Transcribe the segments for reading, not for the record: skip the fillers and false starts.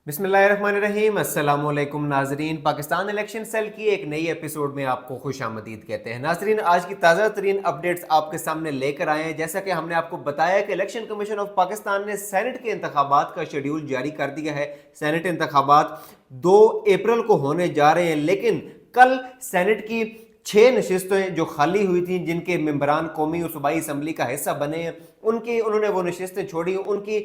बिस्मिल्लाहिर्रहमानिर्रहीम अस्सलामुअलैकुम नाजरीन। पाकिस्तान इलेक्शन सेल की एक नई एपिसोड में आपको खुश आमदीद कहते हैं। नाजरीन, आज की ताज़ा तरीन अपडेट्स आपके सामने लेकर आए हैं। जैसा कि हमने आपको बताया कि इलेक्शन कमीशन ऑफ पाकिस्तान ने सेनेट के इंतखाबात का शेड्यूल जारी कर दिया है। सेनेट इंतखाबात 2 अप्रैल को होने जा रहे हैं, लेकिन कल सेनेट की 6 नशिस्तें जो खाली हुई थी, जिनके मेंबरान कौमी और सूबाई असम्बली का हिस्सा बने हैं, उन्होंने वो नशिस्तें छोड़ी। उनकी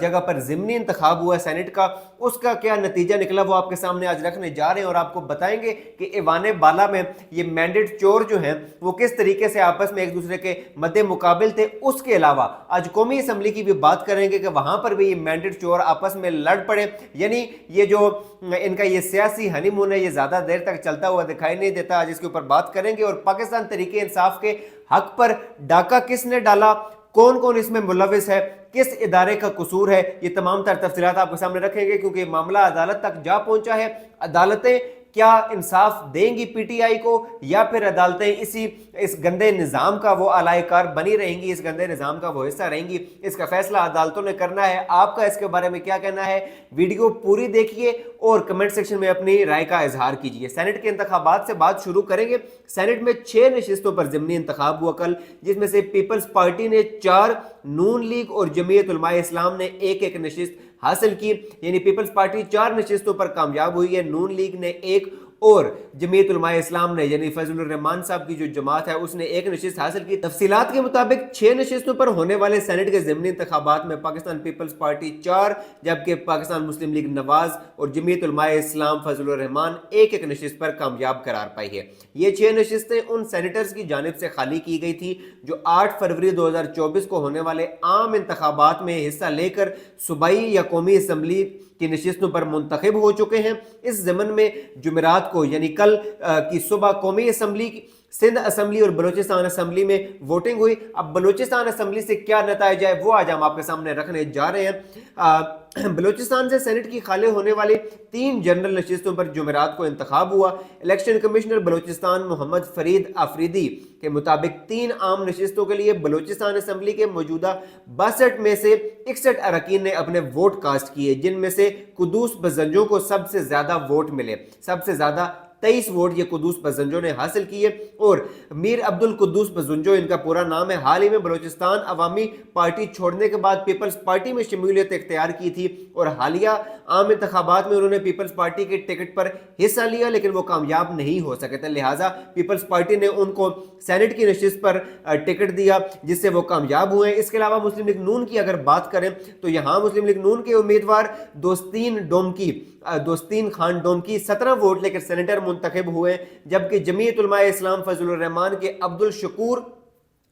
जगह पर ज़िमनी इंतखाब हुआ सेनेट का। उसका क्या नतीजा निकला वो आपके सामने आज रखने जा रहे हैं और आपको बताएंगे कि ऐवान बाला में ये मैंडेट चोर जो हैं वो किस तरीके से आपस में एक दूसरे के मद्दे मुकाबिल थे। उसके अलावा आज कौमी असम्बली की भी बात करेंगे कि वहां पर भी ये मैंडेट चोर आपस में लड़ पड़े। यानी ये जो इनका ये सियासी हनीमून है, ये ज़्यादा देर तक चलता हुआ दिखाई नहीं देता। आज इसके ऊपर बात करेंगे और पाकिस्तान तहरीक इंसाफ के हक पर डाका किसने डाला, कौन कौन इसमें मुलविस है, किस इदारे का कसूर है, ये तमाम तर तफसीलात आपके सामने रखेंगे, क्योंकि मामला अदालत तक जा पहुंचा है। अदालतें क्या इंसाफ देंगी पीटीआई को, या फिर अदालतें इस गंदे निज़ाम का वो अलायकार बनी रहेंगी, इस गंदे निज़ाम का वो हिस्सा रहेंगी? इसका फैसला अदालतों ने करना है। आपका इसके बारे में क्या कहना है? वीडियो पूरी देखिए और कमेंट सेक्शन में अपनी राय का इजहार कीजिए। सेनेट के इंतखाबात से बात शुरू करेंगे। सेनेट में 6 नशिस्तों पर ज़िमनी इंतखाब हुआ कल, जिसमें से पीपल्स पार्टी ने 4, नून लीग और जमीयत उलमाए इस्लाम ने एक नशिस्त हासिल की। यानी पीपल्स पार्टी 4 नशिस्तों पर कामयाब हुई है, नून लीग ने 1 और जमीयत उलमाए इस्लाम ने यानी फजलुर रहमान साहब की जो जमात है उसने 1 नशिस्त हासिल की। तफसीलात के मुताबिक 6 नशिस्तों पर होने वाले सेनेट के ज़िमनी इंतखाबात में पाकिस्तान पीपल्स पार्टी 4, जबकि पाकिस्तान मुस्लिम लीग नवाज और जमीयत उलमाए इस्लाम फजलुर रहमान एक नशिस्त पर कामयाब करार पाई है। ये 6 नशिस्तें उन सेनेटर्स की जानिब से खाली की गई थी जो 8 फरवरी 2024 को होने वाले आम इंतखाबात में हिस्सा लेकर सूबाई या कौमी असम्बली की नशिस्तों पर मुंतखब हो चुके हैं। इस ज़मन में जुमेरात को यानी कल की सुबह कौमी असम्बली, सिंध असम्बली और बलूचिस्तान असम्बली में वोटिंग हुई। अब बलूचिस्तान असम्बली से क्या नतीजा है वो आज हम आपके सामने रखने जा रहे हैं। बलूचिस्तान से सेनेट की खाली होने वाली 3 जनरल नशिस्तों पर जुमेरात को इंतखाब हुआ। इलेक्शन कमिश्नर बलूचिस्तान मोहम्मद फरीद आफरीदी के मुताबिक 3 आम नशिस्तों के लिए बलूचिस्तान असम्बली के मौजूदा 62 में से 61 अरकान ने अपने वोट कास्ट किए, जिनमें से कुदूस बजंजों को सबसे ज्यादा वोट मिले। सबसे ज्यादा 23 वोट ये कुदूस बजंजों ने हासिल किए और मीर अब्दुल कुद्दूस बजंजो इनका पूरा नाम है। हाल ही में बलूचिस्तान अवामी पार्टी छोड़ने के बाद पीपल्स पार्टी में शमूलियत इख्तियार की थी और हालिया आम इंतखाबात में उन्होंने पीपल्स पार्टी के टिकट पर हिस्सा लिया, लेकिन वो कामयाब नहीं हो सके थे। लिहाजा पीपल्स पार्टी ने उनको सेनेट की नशिस्त पर टिकट दिया, जिससे वो कामयाब हुए। इसके अलावा मुस्लिम लीग नून की अगर बात करें तो यहाँ मुस्लिम लीग नून के उम्मीदवार दोस्तीन खान डोमकी 17 वोट लेकर सेनेटर मुंतखब हुए, जबकि जमीयत उलमाए इस्लाम फजलुर रहमान के अब्दुल शकूर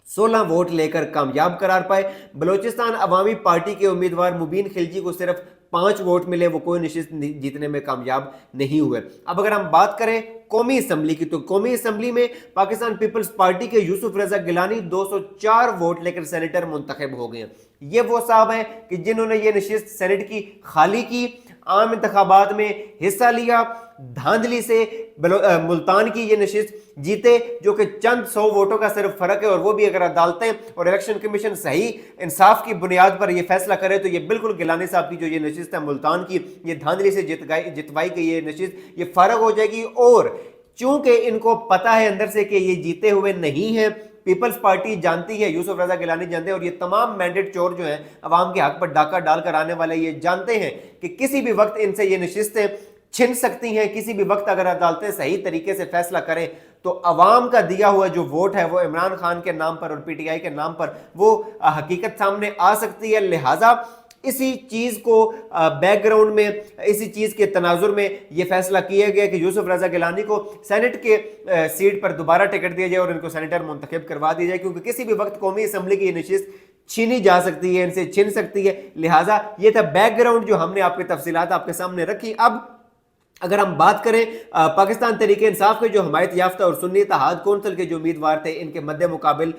16 वोट लेकर कामयाब करार पाए। बलूचिस्तान अवामी पार्टी के उम्मीदवार मुबीन खिलजी को सिर्फ 5 वोट मिले, वो कोई नशिस्त जीतने में कामयाब नहीं हुए। अब अगर हम बात करें कौमी असम्बली की, तो कौमी असम्बली में पाकिस्तान पीपल्स पार्टी के यूसुफ रजा गिलानी 204 वोट लेकर सेनेटर मुंतखब हो गए। ये वो साहब हैं कि जिन्होंने ये नशिस्त सेनेट की खाली की, आम इंतखाबात में हिस्सा लिया, धांधली से मुल्तान की ये नशिस्त जीते, जो कि चंद 100 वोटों का सिर्फ फर्क है। और वो भी अगर अदालतें और इलेक्शन कमीशन सही इंसाफ की बुनियाद पर ये फैसला करे तो ये बिल्कुल गिलानी साहब की जो ये नशिस्त है मुल्तान की, ये धांधली से जितवाई गई ये नशिस्त, ये फर्क हो जाएगी। और चूंकि इनको पता है अंदर से कि ये जीते हुए नहीं है, पीपल्स पार्टी जानती है, यूसुफ रजा गिलानी जानते हैं और ये तमाम मैंडेट चोर जो हैं अवाम के हक पर डाका डालकर आने वाले, ये जानते हैं कि किसी भी वक्त इनसे ये नशिस्तें छिन सकती हैं। किसी भी वक्त अगर अदालतें सही तरीके से फैसला करें तो अवाम का दिया हुआ जो वोट है वो इमरान खान के नाम पर और पीटीआई के नाम पर वो हकीकत सामने आ सकती है। लिहाजा इसी चीज को बैकग्राउंड में, इसी चीज के तनाजुर में यह फैसला किया गया कि यूसुफ रजा गिलानी को सेनेट के सीट पर दोबारा टिकट दिया जाए और इनको सेनेटर मुंतखब करवा दिया जाए, क्योंकि किसी भी वक्त कौमी असम्बली की नशिस्त छीनी जा सकती है, इनसे छिन सकती है। लिहाजा ये था बैकग्राउंड जो हमने आपके तफसीलात आपके सामने रखी। अब अगर हम बात करें पाकिस्तान तहरीक इंसाफ के जो हमायत याफ्ता और सुन्नी इत्तेहाद कौंसिल के जो उम्मीदवार थे, इनके मद्दे मुकाबिल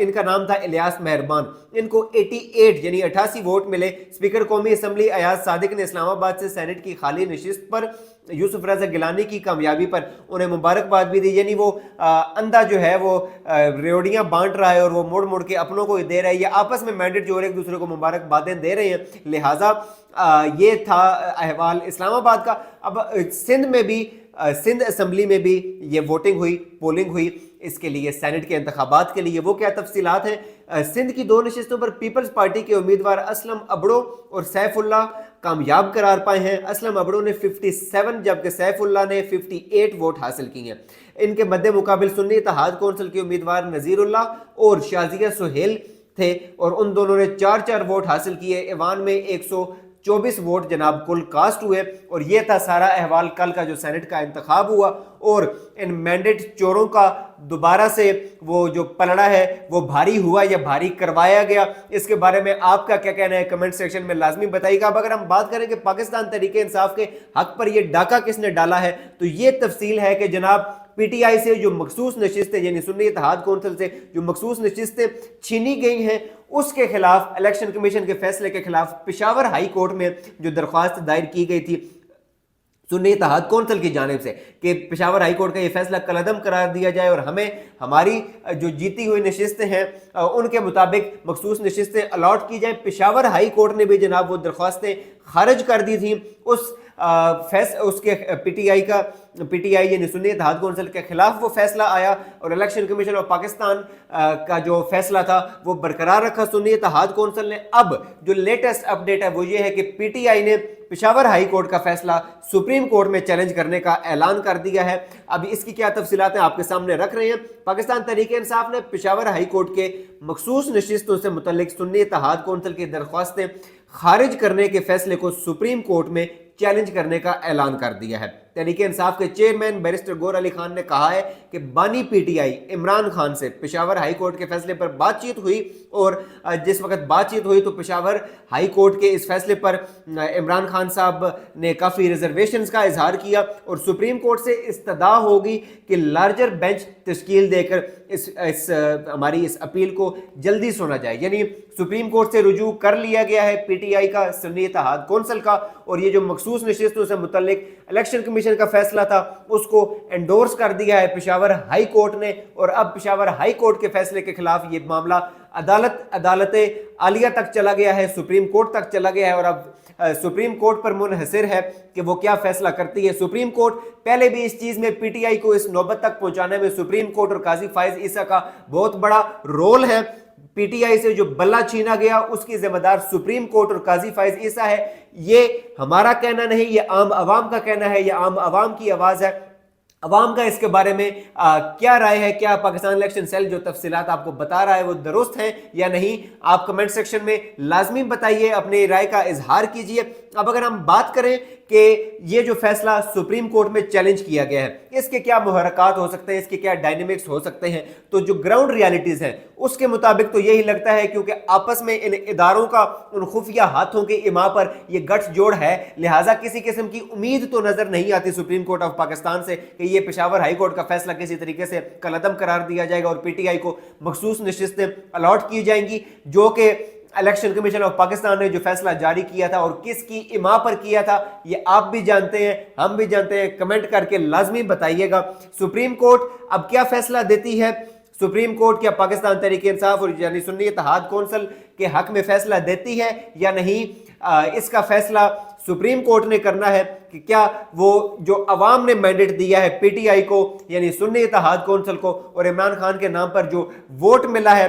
इनका नाम था इलियास मेहरबान। इनको 88 यानी 88 वोट मिले। स्पीकर कौमी असम्बली अयाज सादिक ने इस्लामाबाद से सेनेट की खाली नशिस्त पर यूसुफ रजा गिलानी की कामयाबी पर उन्हें मुबारकबाद भी दी। यानी वो अंधा जो है वो रेवड़ियाँ बांट रहा है और वो मोड़ मोड़ के अपनों को दे रहा है, या आपस में मैंडेट जो एक दूसरे को मुबारकबादें दे रहे हैं। लिहाजा یہ تھا احوال اسلام آباد کا۔ اب سندھ میں بھی، سندھ اسمبلی میں بھی یہ ووٹنگ ہوئی، پولنگ ہوئی اس کے لیے، سینٹ کے انتخابات کے لیے۔ وہ کیا تفصیلات ہیں؟ سندھ کی 2 نشستوں پر پیپلز پارٹی کے امیدوار اسلم ابڑو اور سیف اللہ کامیاب قرار پائے ہیں۔ اسلم ابڑو نے 57 جبکہ سیف اللہ نے 58 ووٹ حاصل کی ہیں۔ ان کے مد مقابل سنی اتحاد کونسل کے امیدوار نذیر اللہ اور شازیہ سہیل تھے اور ان دونوں نے 4 ووٹ حاصل کیے۔ ایوان میں 124 ووٹ جناب کل کاسٹ ہوئے، اور یہ تھا سارا احوال کل کا جو سینٹ کا انتخاب ہوا۔ اور ان مینڈیٹ چوروں کا دوبارہ سے وہ جو پلڑا ہے وہ بھاری ہوا یا بھاری کروایا گیا، اس کے بارے میں آپ کا کیا کہنا ہے کمنٹ سیکشن میں لازمی بتائیے گا۔ اب اگر ہم بات کریں کہ پاکستان تحریک انصاف کے حق پر یہ ڈاکہ کس نے ڈالا ہے، تو یہ تفصیل ہے کہ جناب پی ٹی آئی سے جو مخصوص نشستیں، یعنی سنی اتحاد کونسل سے جو مخصوص نشستیں چھینی گئی ہیں، اس کے خلاف، الیکشن کمیشن کے فیصلے کے خلاف پشاور ہائی کورٹ میں جو درخواست دائر کی گئی تھی سنی اتحاد کونسل کی جانب سے کہ پشاور ہائی کورٹ کا یہ فیصلہ کالعدم قرار دیا جائے اور ہمیں ہماری جو جیتی ہوئی نشستیں ہیں ان کے مطابق مخصوص نشستیں الاٹ کی جائیں، پشاور ہائی کورٹ نے بھی جناب وہ درخواستیں خارج کر دی تھیں۔ اس کے پی ٹی آئی یعنی سنی اتحاد کونسل کے خلاف وہ فیصلہ آیا اور الیکشن کمیشن آف پاکستان کا جو فیصلہ تھا وہ برقرار رکھا سنی اتحاد کونسل نے۔ اب جو لیٹسٹ اپڈیٹ ہے وہ یہ ہے کہ پی ٹی آئی نے پشاور ہائی کورٹ کا فیصلہ سپریم کورٹ میں چیلنج کرنے کا اعلان کر دیا ہے۔ اب اس کی کیا تفصیلات ہیں آپ کے سامنے رکھ رہے ہیں۔ پاکستان تحریک انصاف نے پشاور ہائی کورٹ کے مخصوص نشستوں سے متعلق سنی اتحاد کونسل کی درخواستیں خارج کرنے کے فیصلے کو سپریم کورٹ میں چیلنج کرنے کا اعلان کر دیا ہے۔ تحریک انصاف کے چیئرمین بیرسٹر گور علی خان نے کہا ہے کہ بانی P T I Imran Khan سے پشاور ہائی کورٹ کے فیصلے پر بات چیت ہوئی، اور جس وقت بات چیت ہوئی تو پشاور ہائی کورٹ کے اس فیصلے پر عمران خان صاحب نے کافی ریزرویشنز کا اظہار کیا اور سپریم کورٹ سے استدعا ہوگی کہ لارجر بینچ تشکیل دے کر ہماری اس اپیل کو جلدی سنا جائے۔ یعنی سپریم کورٹ سے رجوع کر لیا گیا ہے پی ٹی آئی کا، سنی اتحاد کونسل کا، اور یہ جو مخصوص نشستوں سے متعلق الیکشن کمیشن کا فیصلہ تھا اس کو انڈورس کر دیا ہے پشاور ہائی کورٹ نے، اور اب پشاور ہائی کورٹ کے فیصلے کے خلاف یہ معاملہ عدالت عالیہ تک چلا گیا ہے، سپریم کورٹ تک چلا گیا ہے، اور اب سپریم کورٹ پر منحصر ہے کہ وہ کیا فیصلہ کرتی ہے۔ سپریم کورٹ پہلے بھی اس چیز میں پی ٹی آئی کو اس نوبت تک پہنچانے میں سپریم کورٹ اور قاضی فائز عیسیٰ کا بہت بڑا رول ہے۔ پی ٹی آئی سے جو بلہ چھینا گیا اس کی ذمہ دار سپریم کورٹ اور قاضی فائز عیسیٰ ہے۔ یہ ہمارا کہنا نہیں، یہ عام عوام کا کہنا ہے، یہ عام عوام کی آواز ہے۔ عوام کا اس کے بارے میں کیا رائے ہے؟ کیا پاکستان الیکشن سیل جو تفصیلات آپ کو بتا رہا ہے وہ درست ہیں یا نہیں؟ آپ کمنٹ سیکشن میں لازمی بتائیے، اپنی رائے کا اظہار کیجئے۔ اب اگر ہم بات کریں کہ یہ جو فیصلہ سپریم کورٹ میں چیلنج کیا گیا ہے اس کے کیا محرکات ہو سکتے ہیں، اس کے کیا ڈائنامکس ہو سکتے ہیں، تو جو گراؤنڈ ریالٹیز ہیں اس کے مطابق تو یہی لگتا ہے کیونکہ آپس میں ان اداروں کا ان خفیہ ہاتھوں کے ایما پر یہ گٹھ جوڑ ہے، لہٰذا کسی قسم کی امید تو نظر نہیں آتی سپریم کورٹ آف پاکستان سے کہ یہ پشاور ہائی کورٹ کا فیصلہ کسی طریقے سے کالعدم قرار دیا جائے گا اور پی ٹی آئی کو مخصوص نشستیں الاٹ کی جائیں گی، جو کہ الیکشن کمیشن آف پاکستان نے جو فیصلہ جاری کیا تھا اور کس کی اما پر کیا تھا یہ آپ بھی جانتے ہیں، ہم بھی جانتے ہیں۔ کمنٹ کر کے لازمی بتائیے گا سپریم کورٹ اب کیا فیصلہ دیتی ہے۔ سپریم کورٹ کیا پاکستان تحریک انصاف اور یعنی سنی اتحاد کونسل کے حق میں فیصلہ دیتی ہے یا نہیں؟ اس کا فیصلہ سپریم کورٹ نے کرنا ہے کہ کیا وہ جو عوام نے مینڈیٹ دیا ہے پی ٹی آئی کو یعنی سنی اتحاد کونسل کو اور عمران خان کے نام پر جو ووٹ ملا ہے،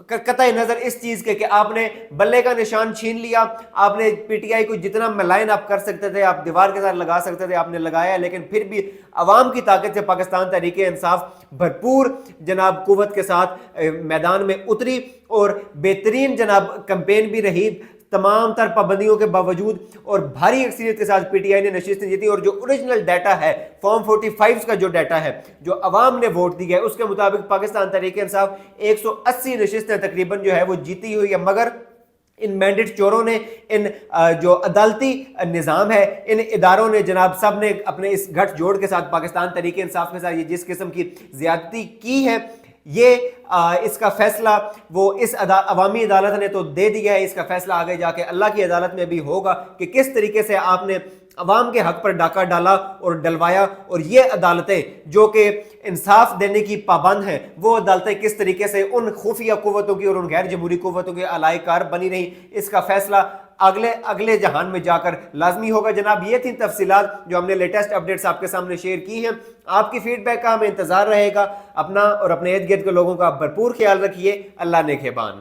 قطع نظر اس چیز کے کہ آپ نے بلے کا نشان چھین لیا، آپ نے پی ٹی آئی کو جتنا ملائن آپ کر سکتے تھے، آپ دیوار کے ساتھ لگا سکتے تھے، آپ نے لگایا، لیکن پھر بھی عوام کی طاقت سے پاکستان تحریک انصاف بھرپور جناب قوت کے ساتھ میدان میں اتری اور بہترین جناب کمپین بھی رہی، تمام تر پابندیوں کے باوجود، اور بھاری اکثریت کے ساتھ پی ٹی آئی نے نشستیں جیتی، اور جو اوریجنل ڈیٹا ہے فارم 45 کا جو ڈیٹا ہے جو عوام نے ووٹ دی ہے اس کے مطابق پاکستان تحریک انصاف 180 نشستیں تقریباً جو ہے وہ جیتی ہوئی ہے، مگر ان مینڈیٹ چوروں نے، ان جو عدالتی نظام ہے، ان اداروں نے جناب سب نے اپنے اس گٹھ جوڑ کے ساتھ پاکستان تحریک انصاف کے ساتھ یہ جس قسم کی زیادتی کی ہے، یہ اس کا فیصلہ وہ اس عوامی عدالت نے تو دے دیا ہے، اس کا فیصلہ آگے جا کے اللہ کی عدالت میں بھی ہوگا کہ کس طریقے سے آپ نے عوام کے حق پر ڈاکہ ڈالا اور ڈلوایا، اور یہ عدالتیں جو کہ انصاف دینے کی پابند ہیں وہ عدالتیں کس طریقے سے ان خفیہ قوتوں کی اور ان غیر جمہوری قوتوں کے علائے کار بنی رہیں، اس کا فیصلہ اگلے جہان میں جا کر لازمی ہوگا۔ جناب یہ تھی تفصیلات جو ہم نے لیٹسٹ اپڈیٹس آپ کے سامنے شیئر کی ہیں۔ آپ کی فیڈ بیک کا ہمیں انتظار رہے گا۔ اپنا اور اپنے ارد گرد کے لوگوں کا بھرپور خیال رکھیے۔ اللہ نگہبان۔